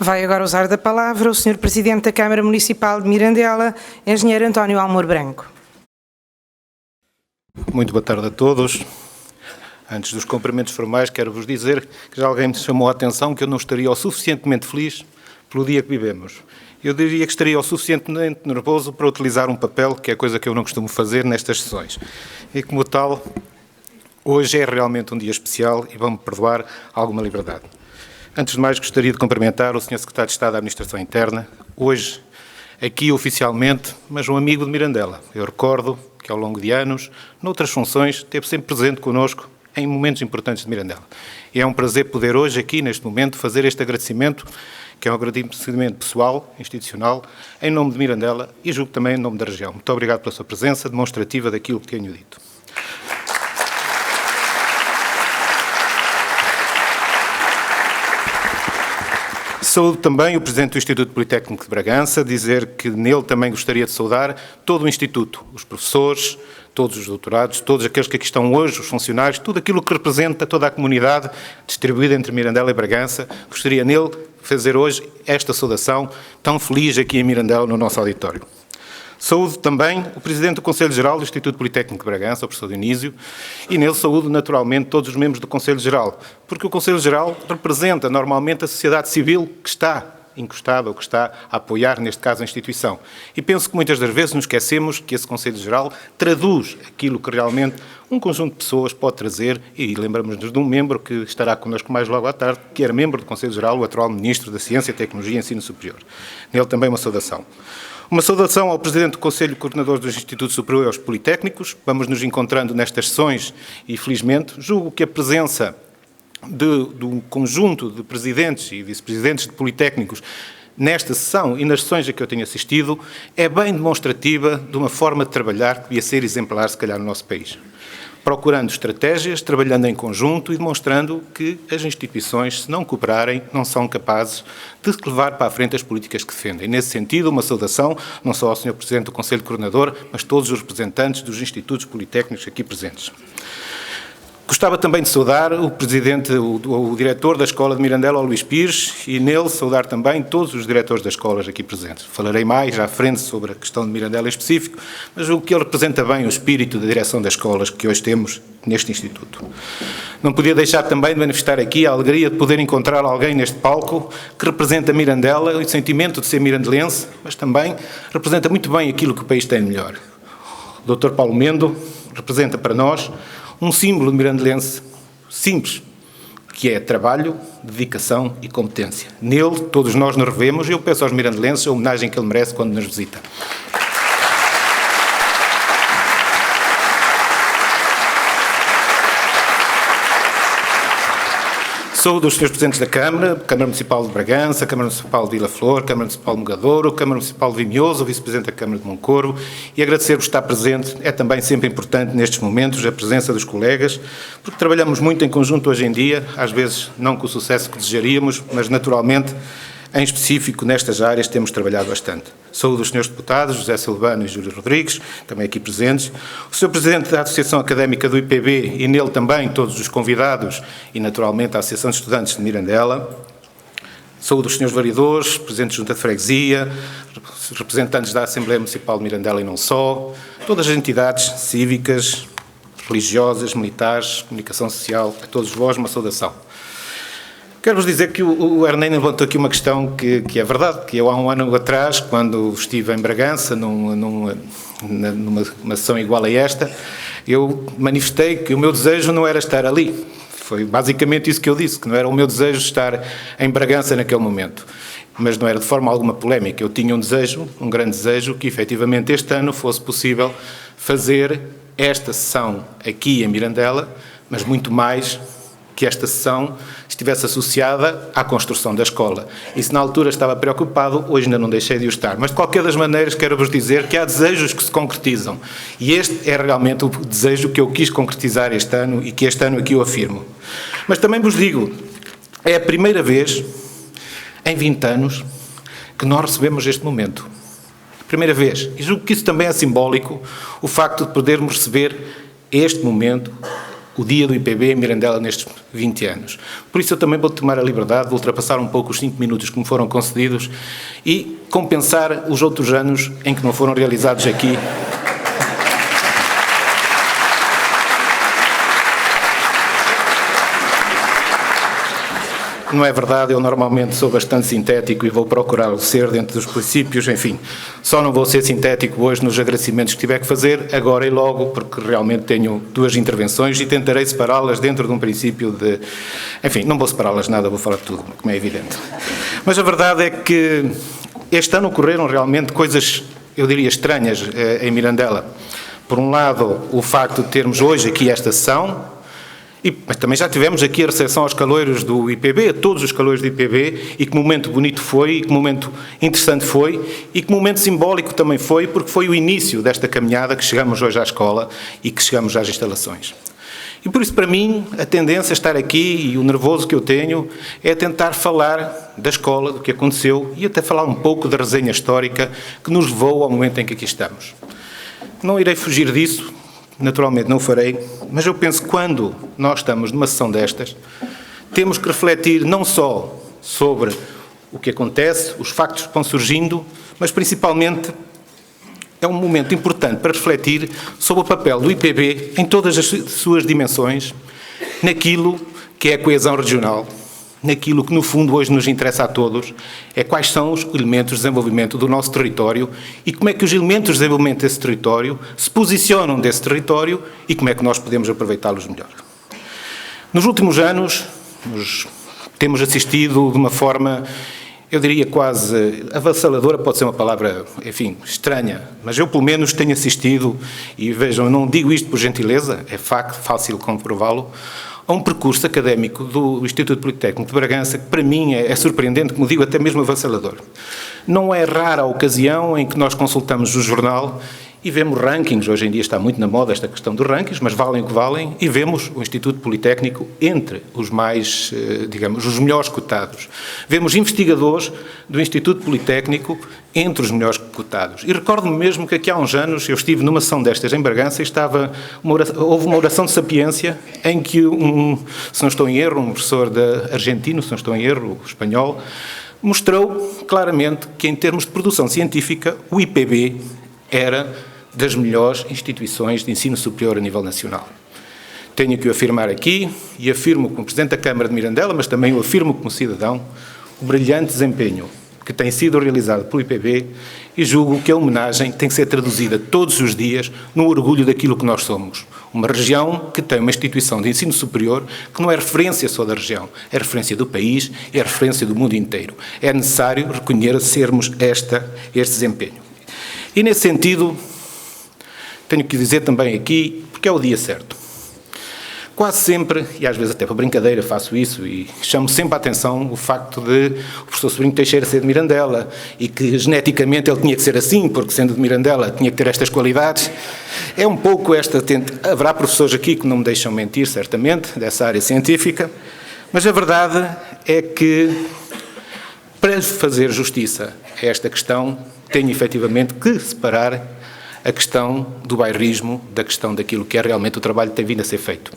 Vai agora usar da palavra o Sr. Presidente da Câmara Municipal de Mirandela, Engenheiro António Almor Branco. Muito boa tarde a todos. Antes dos cumprimentos formais, quero-vos dizer que já alguém me chamou a atenção que eu não estaria o suficientemente feliz pelo dia que vivemos. Eu diria que estaria o suficientemente nervoso para utilizar um papel, que é coisa que eu não costumo fazer nestas sessões. E como tal, hoje é realmente um dia especial e vão-me perdoar alguma liberdade. Antes de mais, gostaria de cumprimentar o Sr. Secretário de Estado da Administração Interna, hoje, aqui oficialmente, mas um amigo de Mirandela. Eu recordo que ao longo de anos, noutras funções, esteve sempre presente connosco em momentos importantes de Mirandela. E é um prazer poder hoje, aqui, neste momento, fazer este agradecimento, que é um agradecimento pessoal, institucional, em nome de Mirandela e julgo também em nome da região. Muito obrigado pela sua presença demonstrativa daquilo que tenho dito. Saúdo também o Presidente do Instituto Politécnico de Bragança, dizer que nele também gostaria de saudar todo o Instituto, os professores, todos os doutorados, todos aqueles que aqui estão hoje, os funcionários, tudo aquilo que representa toda a comunidade distribuída entre Mirandela e Bragança. Gostaria nele de fazer hoje esta saudação tão feliz aqui em Mirandela, no nosso auditório. Saúdo também o Presidente do Conselho Geral do Instituto Politécnico de Bragança, o professor Dionísio, e nele saúdo naturalmente todos os membros do Conselho Geral, porque o Conselho Geral representa normalmente a sociedade civil que está encostada ou que está a apoiar, neste caso, a instituição. E penso que muitas das vezes nos esquecemos que esse Conselho Geral traduz aquilo que realmente um conjunto de pessoas pode trazer, e lembramos-nos de um membro que estará connosco mais logo à tarde, que era membro do Conselho Geral, o atual Ministro da Ciência, Tecnologia e Ensino Superior. Nele também uma saudação. Uma saudação ao Presidente do Conselho Coordenador dos Institutos Superiores Politécnicos. Vamos nos encontrando nestas sessões e, felizmente, julgo que a presença de um conjunto de presidentes e vice-presidentes de politécnicos nesta sessão e nas sessões a que eu tenho assistido é bem demonstrativa de uma forma de trabalhar que devia ser exemplar, se calhar, no nosso país. Procurando estratégias, trabalhando em conjunto e demonstrando que as instituições, se não cooperarem, não são capazes de levar para a frente as políticas que defendem. Nesse sentido, uma saudação não só ao Sr. Presidente do Conselho Coordenador, mas todos os representantes dos institutos politécnicos aqui presentes. Gostava também de saudar o Presidente, o Diretor da Escola de Mirandela, o Luís Pires, e nele saudar também todos os diretores das escolas aqui presentes. Falarei mais à frente sobre a questão de Mirandela em específico, mas o que ele representa bem o espírito da direção das escolas que hoje temos neste Instituto. Não podia deixar também de manifestar aqui a alegria de poder encontrar alguém neste palco que representa Mirandela, o sentimento de ser mirandelense, mas também representa muito bem aquilo que o país tem de melhor. O Dr. Paulo Mendo representa para nós um símbolo mirandelense simples, que é trabalho, dedicação e competência. Nele, todos nós nos revemos e eu peço aos mirandelenses a homenagem que ele merece quando nos visita. Saúdo os Srs. Presidentes da Câmara, Câmara Municipal de Bragança, Câmara Municipal de Vila Flor, Câmara Municipal de Mogadouro, Câmara Municipal de Vimioso, o Vice-Presidente da Câmara de Moncorvo, e agradecer-vos estar presente. É também sempre importante nestes momentos a presença dos colegas, porque trabalhamos muito em conjunto hoje em dia, às vezes não com o sucesso que desejaríamos, mas naturalmente, em específico, nestas áreas temos trabalhado bastante. Saúdo os Srs. Deputados, José Silvano e Júlio Rodrigues, também aqui presentes, o Sr. Presidente da Associação Académica do IPB e nele também todos os convidados e, naturalmente, a Associação de Estudantes de Mirandela. Saúdo os Srs. Vereadores, Presidente da Junta de Freguesia, representantes da Assembleia Municipal de Mirandela e não só, todas as entidades cívicas, religiosas, militares, comunicação social, a todos vós uma saudação. Quero-vos dizer que o Ernei levantou aqui uma questão que é verdade, que eu há um ano atrás, quando estive em Bragança, numa sessão igual a esta, eu manifestei que o meu desejo não era estar ali. Foi basicamente isso que eu disse, que não era o meu desejo estar em Bragança naquele momento. Mas não era de forma alguma polémica. Eu tinha um desejo, um grande desejo, que efetivamente este ano fosse possível fazer esta sessão aqui em Mirandela, mas muito mais que esta sessão estivesse associada à construção da escola. E se na altura estava preocupado, hoje ainda não deixei de o estar. Mas de qualquer das maneiras quero-vos dizer que há desejos que se concretizam. E este é realmente o desejo que eu quis concretizar este ano e que este ano aqui eu afirmo. Mas também vos digo, é a primeira vez em 20 anos que nós recebemos este momento. Primeira vez. E julgo que isso também é simbólico, o facto de podermos receber este momento o dia do IPB em Mirandela nestes 20 anos. Por isso eu também vou tomar a liberdade de ultrapassar um pouco os 5 minutos que me foram concedidos e compensar os outros anos em que não foram realizados aqui. Não é verdade, eu normalmente sou bastante sintético e vou procurar ser dentro dos princípios, enfim. Só não vou ser sintético hoje nos agradecimentos que tiver que fazer, agora e logo, porque realmente tenho 2 intervenções e tentarei separá-las dentro de um princípio de... Enfim, não vou separá-las nada, vou falar de tudo, como é evidente. Mas a verdade é que este ano ocorreram realmente coisas, eu diria, estranhas em Mirandela. Por um lado, o facto de termos hoje aqui esta sessão, mas também já tivemos aqui a recepção aos caloiros do IPB, a todos os caloiros do IPB, e que momento bonito foi, e que momento interessante foi, e que momento simbólico também foi, porque foi o início desta caminhada que chegamos hoje à escola e que chegamos às instalações. E por isso, para mim, a tendência a estar aqui e o nervoso que eu tenho é tentar falar da escola, do que aconteceu, e até falar um pouco da resenha histórica que nos levou ao momento em que aqui estamos. Não irei fugir disso. Naturalmente não o farei, mas eu penso que quando nós estamos numa sessão destas, temos que refletir não só sobre o que acontece, os factos que vão surgindo, mas principalmente é um momento importante para refletir sobre o papel do IPB em todas as suas dimensões, naquilo que é a coesão regional, naquilo que no fundo hoje nos interessa a todos, é quais são os elementos de desenvolvimento do nosso território e como é que os elementos de desenvolvimento desse território se posicionam desse território e como é que nós podemos aproveitá-los melhor. Nos últimos anos, temos assistido de uma forma, eu diria quase avassaladora, pode ser uma palavra, enfim, estranha, mas eu pelo menos tenho assistido, e vejam, eu não digo isto por gentileza, é facto, fácil comprová-lo, a um percurso académico do Instituto Politécnico de Bragança que para mim é surpreendente, como digo, até mesmo avassalador. Não é rara a ocasião em que nós consultamos o jornal e vemos rankings, hoje em dia está muito na moda esta questão dos rankings, mas valem o que valem, e vemos o Instituto Politécnico entre os mais, digamos, os melhores cotados. Vemos investigadores do Instituto Politécnico entre os melhores cotados. E recordo-me mesmo que aqui há uns anos eu estive numa sessão destas em Bragança e houve uma oração de sapiência em que se não estou em erro, um professor argentino, se não estou em erro, espanhol, mostrou claramente que em termos de produção científica o IPB era das melhores instituições de ensino superior a nível nacional. Tenho que o afirmar aqui, e afirmo como Presidente da Câmara de Mirandela, mas também o afirmo como cidadão, o brilhante desempenho que tem sido realizado pelo IPB, e julgo que a homenagem tem que ser traduzida todos os dias no orgulho daquilo que nós somos. Uma região que tem uma instituição de ensino superior que não é referência só da região, é referência do país, é referência do mundo inteiro. É necessário reconhecermos este desempenho. E nesse sentido, tenho que dizer também aqui, porque é o dia certo. Quase sempre, e às vezes até para brincadeira faço isso, e chamo sempre a atenção o facto de o professor Sobrinho Teixeira ser de Mirandela e que geneticamente ele tinha que ser assim, porque sendo de Mirandela tinha que ter estas qualidades. É um pouco haverá professores aqui que não me deixam mentir, certamente, dessa área científica, mas a verdade é que, para fazer justiça a esta questão, tenho efetivamente que separar a questão do bairrismo da questão daquilo que é realmente o trabalho que tem vindo a ser feito.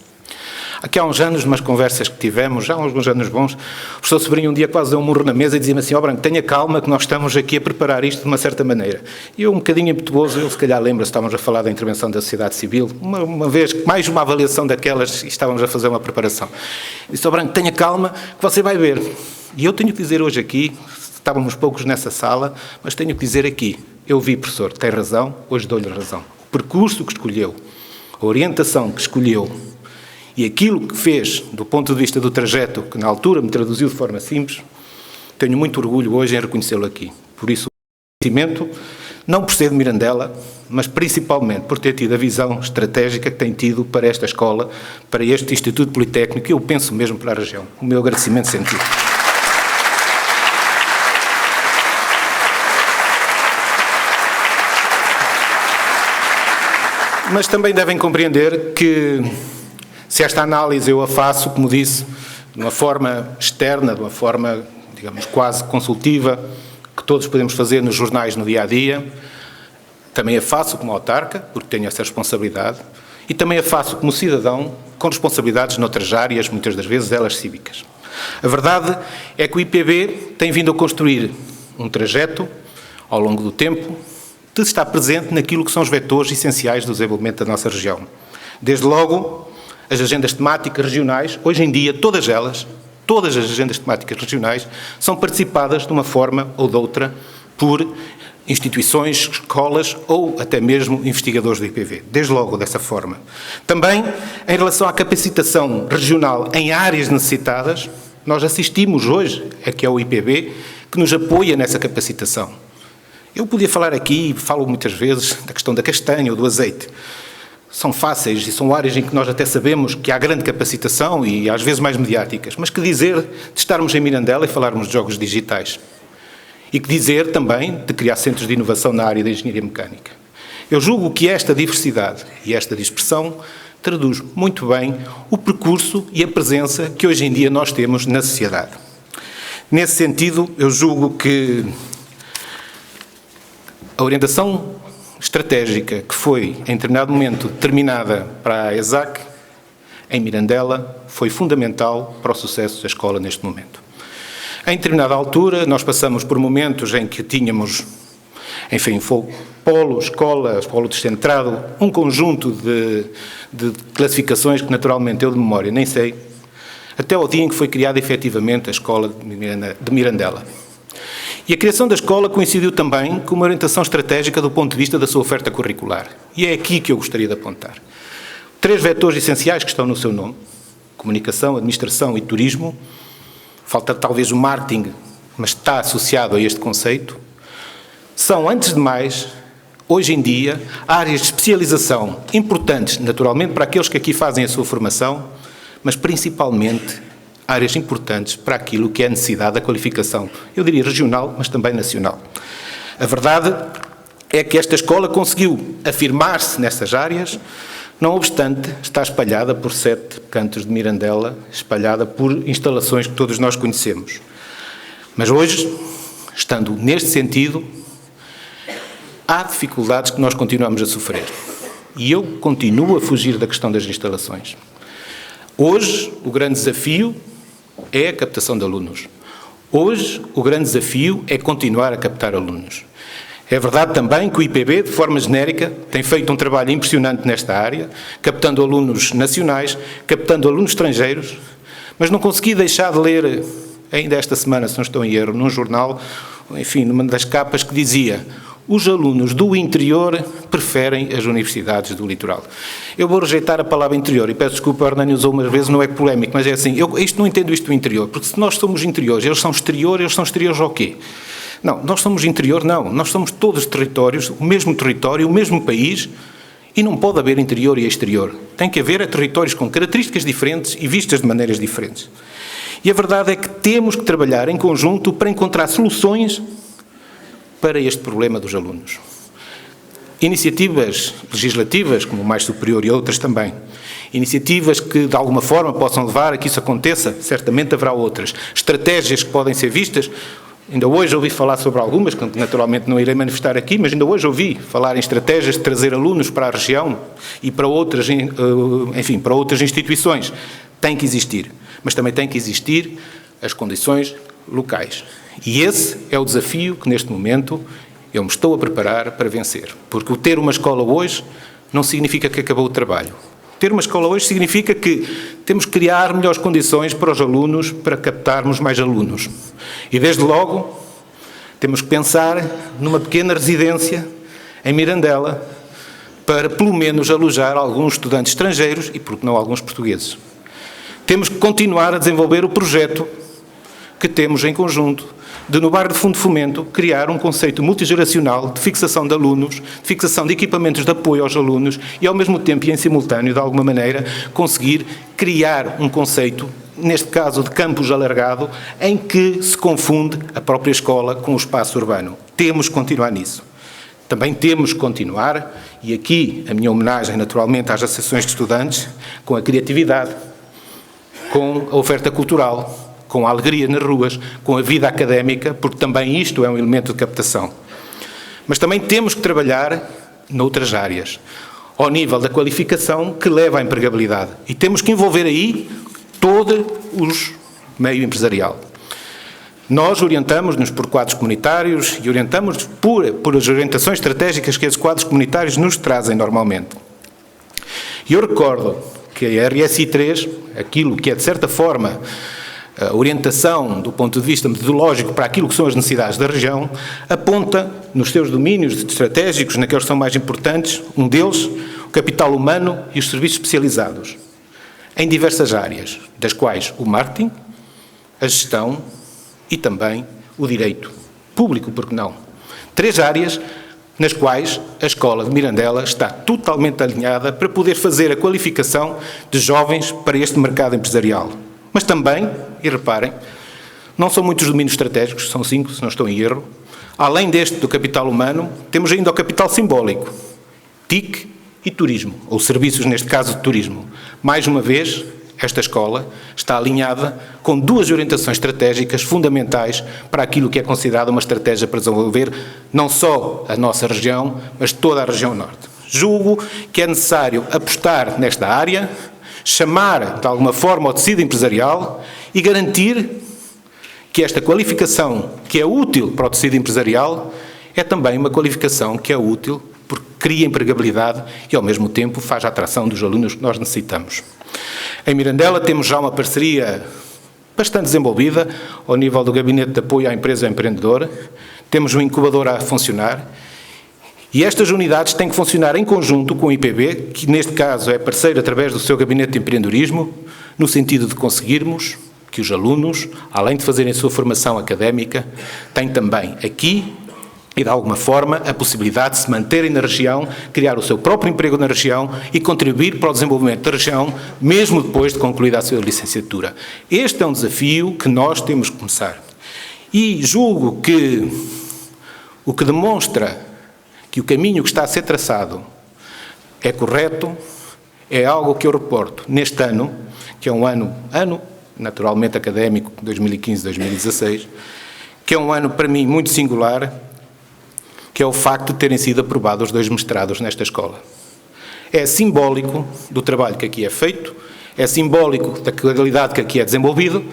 Aqui há uns anos, umas conversas que tivemos, já há uns anos bons, o professor Sobrinho um dia quase deu um murro na mesa e dizia-me assim: Branco, tenha calma que nós estamos aqui a preparar isto de uma certa maneira. E eu, um bocadinho impetuoso, eu se calhar lembro-se, estávamos a falar da intervenção da sociedade civil, uma vez, mais uma avaliação daquelas, e estávamos a fazer uma preparação. Disse: Branco, tenha calma que você vai ver. E eu tenho que dizer hoje aqui, estávamos poucos nessa sala, mas tenho que dizer aqui, eu vi, professor, tem razão, hoje dou-lhe razão. O percurso que escolheu, a orientação que escolheu e aquilo que fez do ponto de vista do trajeto, que na altura me traduziu de forma simples, tenho muito orgulho hoje em reconhecê-lo aqui. Por isso, o reconhecimento, não por ser de Mirandela, mas principalmente por ter tido a visão estratégica que tem tido para esta escola, para este Instituto Politécnico, e eu penso mesmo para a região. O meu agradecimento sentido. Mas também devem compreender que, se esta análise eu a faço, como disse, de uma forma externa, de uma forma, digamos, quase consultiva, que todos podemos fazer nos jornais no dia-a-dia, também a faço como autarca, porque tenho essa responsabilidade, e também a faço como cidadão com responsabilidades noutras áreas, muitas das vezes elas cívicas. A verdade é que o IPB tem vindo a construir um trajeto, ao longo do tempo, de estar presente naquilo que são os vetores essenciais do desenvolvimento da nossa região. Desde logo, as agendas temáticas regionais, hoje em dia, todas as agendas temáticas regionais, são participadas de uma forma ou de outra por instituições, escolas ou até mesmo investigadores do IPB. Desde logo dessa forma. Também, em relação à capacitação regional em áreas necessitadas, nós assistimos hoje a que é o IPB que nos apoia nessa capacitação. Eu podia falar aqui, falo muitas vezes, da questão da castanha ou do azeite. São fáceis e são áreas em que nós até sabemos que há grande capacitação e às vezes mais mediáticas. Mas que dizer de estarmos em Mirandela e falarmos de jogos digitais? E que dizer também de criar centros de inovação na área da engenharia mecânica? Eu julgo que esta diversidade e esta dispersão traduz muito bem o percurso e a presença que hoje em dia nós temos na sociedade. Nesse sentido, eu julgo que a orientação estratégica que foi, em determinado momento, determinada para a ESAC, em Mirandela, foi fundamental para o sucesso da escola neste momento. Em determinada altura, nós passamos por momentos em que tínhamos, enfim, polo, escola, polo descentrado, um conjunto de classificações que, naturalmente, eu de memória nem sei, até ao dia em que foi criada, efetivamente, a escola de Mirandela. E a criação da escola coincidiu também com uma orientação estratégica do ponto de vista da sua oferta curricular. E é aqui que eu gostaria de apontar. 3 vetores essenciais que estão no seu nome: comunicação, administração e turismo. Falta talvez o marketing, mas está associado a este conceito. São, antes de mais, hoje em dia, áreas de especialização importantes, naturalmente, para aqueles que aqui fazem a sua formação, mas principalmente áreas importantes para aquilo que é a necessidade da qualificação, eu diria regional, mas também nacional. A verdade é que esta escola conseguiu afirmar-se nessas áreas, não obstante estar espalhada por 7 cantos de Mirandela, espalhada por instalações que todos nós conhecemos. Mas hoje, estando neste sentido, há dificuldades que nós continuamos a sofrer. E eu continuo a fugir da questão das instalações. Hoje, o grande desafio é a captação de alunos. Hoje, o grande desafio é continuar a captar alunos. É verdade também que o IPB, de forma genérica, tem feito um trabalho impressionante nesta área, captando alunos nacionais, captando alunos estrangeiros, mas não consegui deixar de ler, ainda esta semana, se não estou em erro, num jornal, enfim, numa das capas que dizia: os alunos do interior preferem as universidades do litoral. Eu vou rejeitar a palavra interior e peço desculpa, a Hernani usou umas vezes, não é polémico, mas é assim, eu não entendo isto do interior, porque se nós somos interiores, eles são exteriores ao quê? Não, nós somos interior, não, nós somos todos territórios, o mesmo território, o mesmo país, e não pode haver interior e exterior. Tem que haver territórios com características diferentes e vistas de maneiras diferentes. E a verdade é que temos que trabalhar em conjunto para encontrar soluções para este problema dos alunos. Iniciativas legislativas, como o Mais Superior e outras também. Iniciativas que, de alguma forma, possam levar a que isso aconteça, certamente haverá outras. Estratégias que podem ser vistas. Ainda hoje ouvi falar sobre algumas, que naturalmente não irei manifestar aqui, mas ainda hoje ouvi falar em estratégias de trazer alunos para a região e para outras, enfim, para outras instituições. Tem que existir, mas também tem que existir as condições locais. E esse é o desafio que, neste momento, eu me estou a preparar para vencer. Porque o ter uma escola hoje não significa que acabou o trabalho. Ter uma escola hoje significa que temos que criar melhores condições para os alunos, para captarmos mais alunos. E, desde logo, temos que pensar numa pequena residência em Mirandela para, pelo menos, alojar alguns estudantes estrangeiros e, por que não, alguns portugueses. Temos que continuar a desenvolver o projeto que temos em conjunto de, no bairro de Fundo de Fomento, criar um conceito multigeracional de fixação de alunos, de fixação de equipamentos de apoio aos alunos e, ao mesmo tempo e em simultâneo, de alguma maneira, conseguir criar um conceito, neste caso de campus alargado, em que se confunde a própria escola com o espaço urbano. Temos que continuar nisso. Também temos que continuar, e aqui a minha homenagem, naturalmente, às associações de estudantes, com a criatividade, com a oferta cultural, com a alegria nas ruas, com a vida académica, porque também isto é um elemento de captação. Mas também temos que trabalhar noutras áreas. ao nível da qualificação que leva à empregabilidade. E temos que envolver aí todo o meio empresarial. Nós orientamos-nos por quadros comunitários e orientamos-nos por as orientações estratégicas que esses quadros comunitários nos trazem normalmente. E eu recordo que a RSI 3, aquilo que é de certa forma a orientação do ponto de vista metodológico para aquilo que são as necessidades da região, aponta nos seus domínios estratégicos, naqueles que são mais importantes, um deles, o capital humano e os serviços especializados, em diversas áreas, das quais o marketing, a gestão e também o direito público, porque não? 3 áreas nas quais a Escola de Mirandela está totalmente alinhada para poder fazer a qualificação de jovens para este mercado empresarial. Mas também, e reparem, não são muitos domínios estratégicos, são 5, se não estou em erro. Além deste do capital humano, temos ainda o capital simbólico, TIC e turismo, ou serviços, neste caso, de turismo. Mais uma vez, esta escola está alinhada com 2 orientações estratégicas fundamentais para aquilo que é considerado uma estratégia para desenvolver não só a nossa região, mas toda a região norte. Julgo que é necessário apostar nesta área, chamar de alguma forma o tecido empresarial e garantir que esta qualificação que é útil para o tecido empresarial é também uma qualificação que é útil porque cria empregabilidade e ao mesmo tempo faz a atração dos alunos que nós necessitamos. Em Mirandela temos já uma parceria bastante desenvolvida ao nível do Gabinete de Apoio à Empresa Empreendedora, temos um incubador a funcionar e estas unidades têm que funcionar em conjunto com o IPB, que neste caso é parceiro através do seu Gabinete de Empreendedorismo, no sentido de conseguirmos que os alunos, além de fazerem a sua formação académica, têm também aqui e, de alguma forma, a possibilidade de se manterem na região, criar o seu próprio emprego na região e contribuir para o desenvolvimento da região, mesmo depois de concluída a sua licenciatura. Este é um desafio que nós temos que começar. E julgo que o que demonstra que o caminho que está a ser traçado é correto, é algo que eu reporto neste ano, que é um ano naturalmente académico, 2015-2016, que é um ano para mim muito singular, que é o facto de terem sido aprovados os 2 mestrados nesta escola. É simbólico do trabalho que aqui é feito, é simbólico da qualidade que aqui é desenvolvido,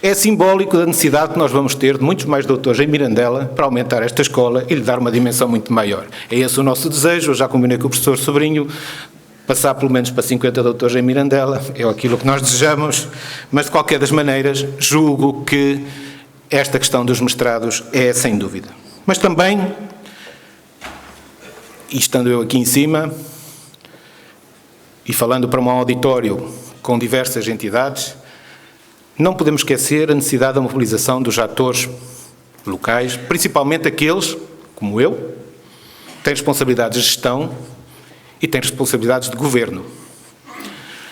é simbólico da necessidade que nós vamos ter de muitos mais doutores em Mirandela para aumentar esta escola e lhe dar uma dimensão muito maior. É esse o nosso desejo, eu já combinei com o professor Sobrinho, passar pelo menos para 50 doutores em Mirandela, é aquilo que nós desejamos, mas de qualquer das maneiras julgo que esta questão dos mestrados é sem dúvida. Mas também, e estando eu aqui em cima, e falando para um auditório com diversas entidades, não podemos esquecer a necessidade da mobilização dos atores locais, principalmente aqueles, como eu, que têm responsabilidades de gestão e têm responsabilidades de governo.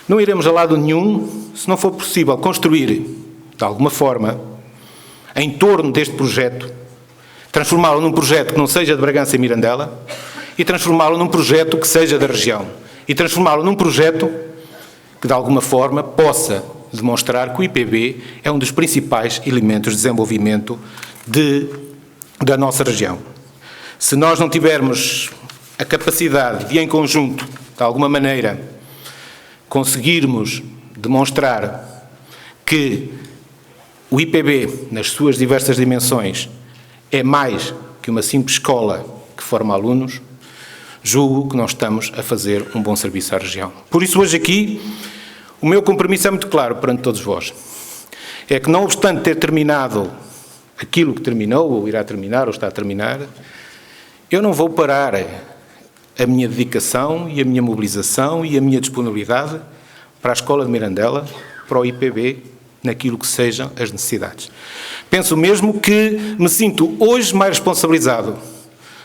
Não iremos a lado nenhum se não for possível construir, de alguma forma, em torno deste projeto, transformá-lo num projeto que não seja de Bragança e Mirandela e transformá-lo num projeto que seja da região e transformá-lo num projeto que, de alguma forma, possa demonstrar que o IPB é um dos principais elementos de desenvolvimento da nossa região. Se nós não tivermos a capacidade de, em conjunto, de alguma maneira, conseguirmos demonstrar que o IPB, nas suas diversas dimensões, é mais que uma simples escola que forma alunos, julgo que nós estamos a fazer um bom serviço à região. Por isso, hoje aqui, o meu compromisso é muito claro perante todos vós. É que, não obstante ter terminado aquilo que terminou, ou irá terminar, ou está a terminar, eu não vou parar a minha dedicação e a minha mobilização e a minha disponibilidade para a Escola de Mirandela, para o IPB, naquilo que sejam as necessidades. Penso mesmo que me sinto hoje mais responsabilizado,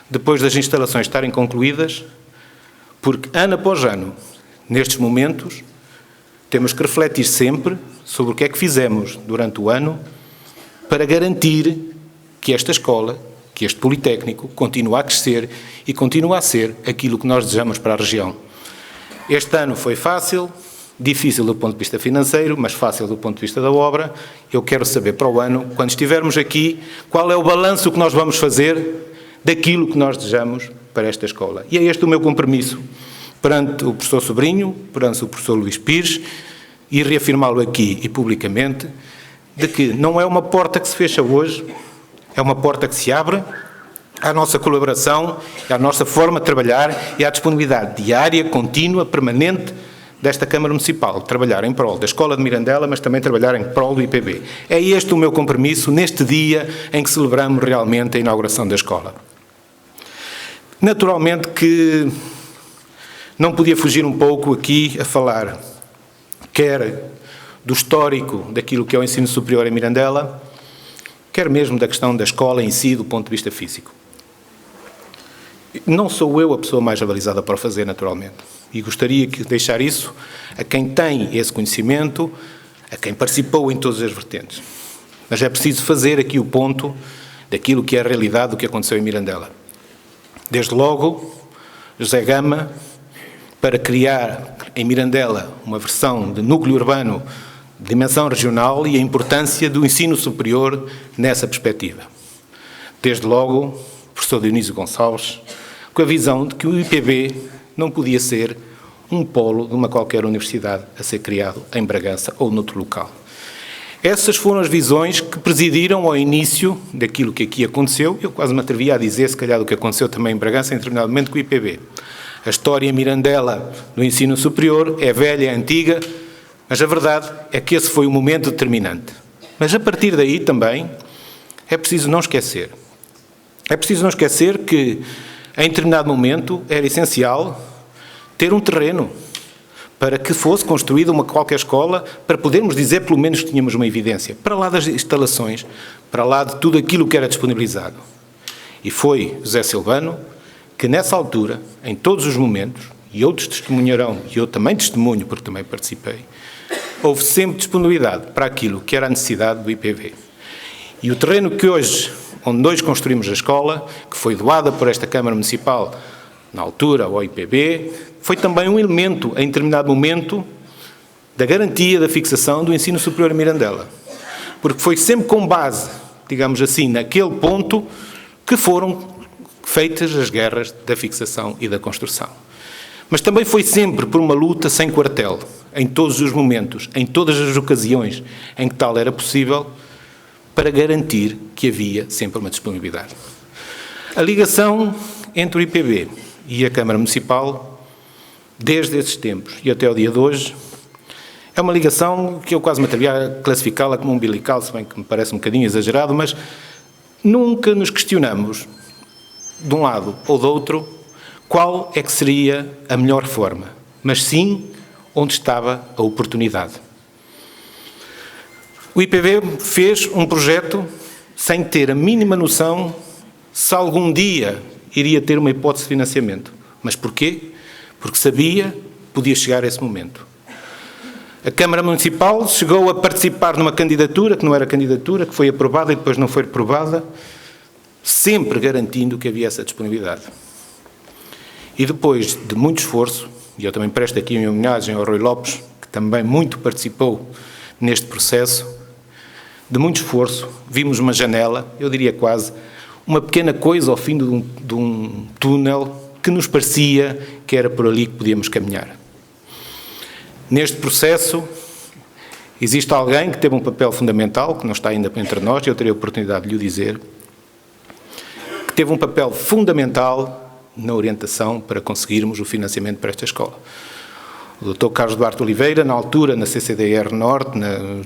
depois das instalações estarem concluídas, porque ano após ano, nestes momentos, temos que refletir sempre sobre o que é que fizemos durante o ano para garantir que esta escola, que este Politécnico, continua a crescer e continua a ser aquilo que nós desejamos para a região. Este ano foi fácil, difícil do ponto de vista financeiro, mas fácil do ponto de vista da obra. Eu quero saber para o ano, quando estivermos aqui, qual é o balanço que nós vamos fazer daquilo que nós desejamos para esta escola. E é este o meu compromisso perante o professor Sobrinho, perante o professor Luís Pires, e reafirmá-lo aqui e publicamente, de que não é uma porta que se fecha hoje, é uma porta que se abre à nossa colaboração, à nossa forma de trabalhar e à disponibilidade diária, contínua, permanente desta Câmara Municipal, trabalhar em prol da Escola de Mirandela, mas também trabalhar em prol do IPB. É este o meu compromisso neste dia em que celebramos realmente a inauguração da escola. Naturalmente que não podia fugir um pouco aqui a falar, quer do histórico daquilo que é o ensino superior em Mirandela, quer mesmo da questão da escola em si, do ponto de vista físico. Não sou eu a pessoa mais avalizada para o fazer, naturalmente, e gostaria de deixar isso a quem tem esse conhecimento, a quem participou em todas as vertentes. Mas é preciso fazer aqui o ponto daquilo que é a realidade do que aconteceu em Mirandela. Desde logo, José Gama, para criar em Mirandela uma versão de núcleo urbano de dimensão regional e a importância do ensino superior nessa perspectiva. Desde logo, o professor Dionísio Gonçalves, com a visão de que o IPB não podia ser um polo de uma qualquer universidade a ser criado em Bragança ou noutro local. Essas foram as visões que presidiram ao início daquilo que aqui aconteceu. Eu quase me atrevia a dizer, se calhar, do que aconteceu também em Bragança, em determinado momento, com o IPB. A história em Mirandela do ensino superior é velha, é antiga, mas a verdade é que esse foi o momento determinante. Mas a partir daí também é preciso não esquecer. É preciso não esquecer que, em determinado momento, era essencial ter um terreno para que fosse construída uma qualquer escola, para podermos dizer, pelo menos, que tínhamos uma evidência, para lá das instalações, para lá de tudo aquilo que era disponibilizado. E foi José Silvano que, nessa altura, em todos os momentos, e outros testemunharão, e eu também testemunho, porque também participei, houve sempre disponibilidade para aquilo que era a necessidade do IPV. E o terreno que hoje, onde hoje construímos a escola, que foi doada por esta Câmara Municipal, na altura, ao IPB, foi também um elemento, em determinado momento, da garantia da fixação do ensino superior em Mirandela. Porque foi sempre com base, digamos assim, naquele ponto que foram feitas as guerras da fixação e da construção. Mas também foi sempre por uma luta sem quartel, em todos os momentos, em todas as ocasiões em que tal era possível, para garantir que havia sempre uma disponibilidade. A ligação entre o IPB e a Câmara Municipal, desde esses tempos e até o dia de hoje, é uma ligação que eu quase me atrevia a classificá-la como umbilical, se bem que me parece um bocadinho exagerado, mas nunca nos questionamos, de um lado ou do outro, qual é que seria a melhor forma, mas sim onde estava a oportunidade. O IPB fez um projeto sem ter a mínima noção se algum dia iria ter uma hipótese de financiamento. Mas porquê? Porque sabia que podia chegar a esse momento. A Câmara Municipal chegou a participar numa candidatura, que não era candidatura, que foi aprovada e depois não foi aprovada, sempre garantindo que havia essa disponibilidade. E depois de muito esforço, e eu também presto aqui uma homenagem ao Rui Lopes, que também muito participou neste processo, de muito esforço, vimos uma janela, eu diria quase, uma pequena coisa ao fim de um túnel que nos parecia que era por ali que podíamos caminhar. Neste processo, existe alguém que teve um papel fundamental, que não está ainda entre nós, e eu terei a oportunidade de lhe dizer, que teve um papel fundamental na orientação para conseguirmos o financiamento para esta escola. O Dr. Carlos Duarte Oliveira, na altura, na CCDR Norte,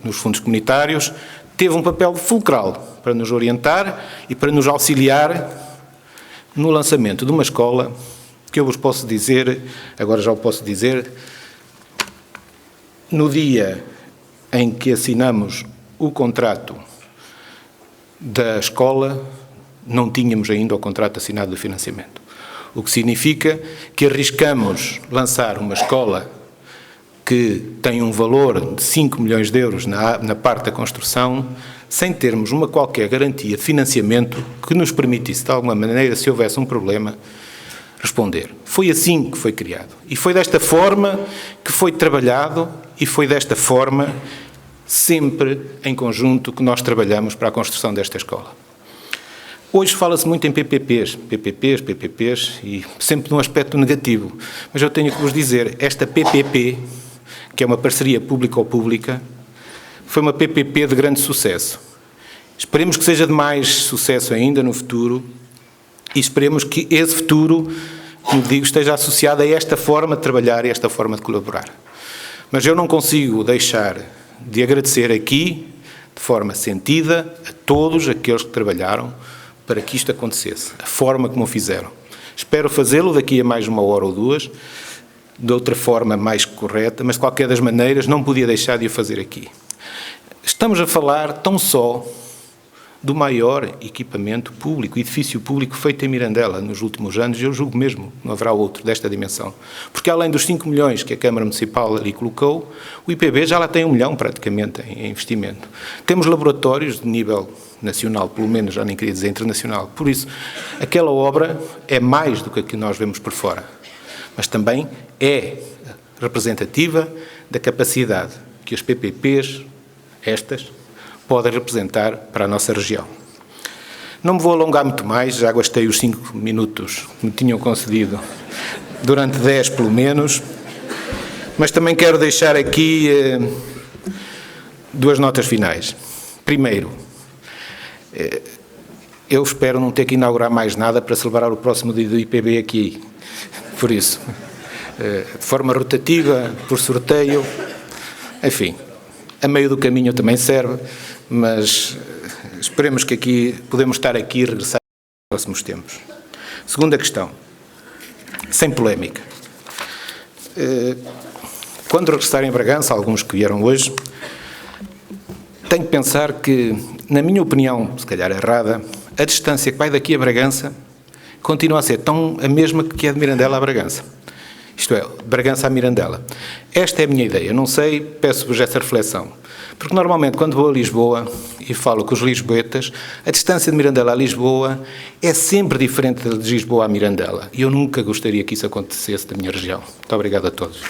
nos fundos comunitários, teve um papel fulcral para nos orientar e para nos auxiliar no lançamento de uma escola que eu vos posso dizer, agora já o posso dizer, no dia em que assinamos o contrato da escola, não tínhamos ainda o contrato assinado de financiamento. O que significa que arriscamos lançar uma escola que tem um valor de 5 milhões de euros na parte da construção, sem termos uma qualquer garantia de financiamento que nos permitisse, de alguma maneira, se houvesse um problema, responder. Foi assim que foi criado. E foi desta forma que foi trabalhado e foi desta forma, sempre em conjunto, que nós trabalhamos para a construção desta escola. Hoje fala-se muito em PPPs, e sempre num aspecto negativo. Mas eu tenho que vos dizer, esta PPP, que é uma parceria público-pública, foi uma PPP de grande sucesso. Esperemos que seja de mais sucesso ainda no futuro e esperemos que esse futuro, como digo, esteja associado a esta forma de trabalhar e a esta forma de colaborar. Mas eu não consigo deixar de agradecer aqui, de forma sentida, a todos aqueles que trabalharam para que isto acontecesse, a forma como o fizeram. Espero fazê-lo daqui a mais 1 hora ou 2, de outra forma mais correta, mas de qualquer das maneiras não podia deixar de o fazer aqui. Estamos a falar tão só do maior equipamento público, edifício público feito em Mirandela nos últimos anos, e eu julgo mesmo que não haverá outro desta dimensão. Porque além dos 5 milhões que a Câmara Municipal ali colocou, o IPB já lá tem 1 milhão praticamente em investimento. Temos laboratórios de nível nacional, pelo menos, já nem queria dizer internacional. Por isso, aquela obra é mais do que nós vemos por fora, mas também é representativa da capacidade que as PPPs, estas, podem representar para a nossa região. Não me vou alongar muito mais, já gastei os 5 minutos que me tinham concedido, durante 10 pelo menos, mas também quero deixar aqui 2 notas finais. Primeiro, eu espero não ter que inaugurar mais nada para celebrar o próximo dia do IPB aqui, por isso, de forma rotativa, por sorteio, enfim, a meio do caminho também serve, mas esperemos que aqui, podemos estar aqui e regressar nos próximos tempos. Segunda questão, sem polémica. Quando regressarem a Bragança, alguns que vieram hoje, tenho que pensar que, na minha opinião, se calhar errada, a distância que vai daqui a Bragança continua a ser a mesma que é de Mirandela a Bragança. Isto é, de Bragança a Mirandela. Esta é a minha ideia, não sei, peço-vos essa reflexão. Porque normalmente quando vou a Lisboa e falo com os lisboetas, a distância de Mirandela a Lisboa é sempre diferente de Lisboa a Mirandela. E eu nunca gostaria que isso acontecesse da minha região. Muito obrigado a todos.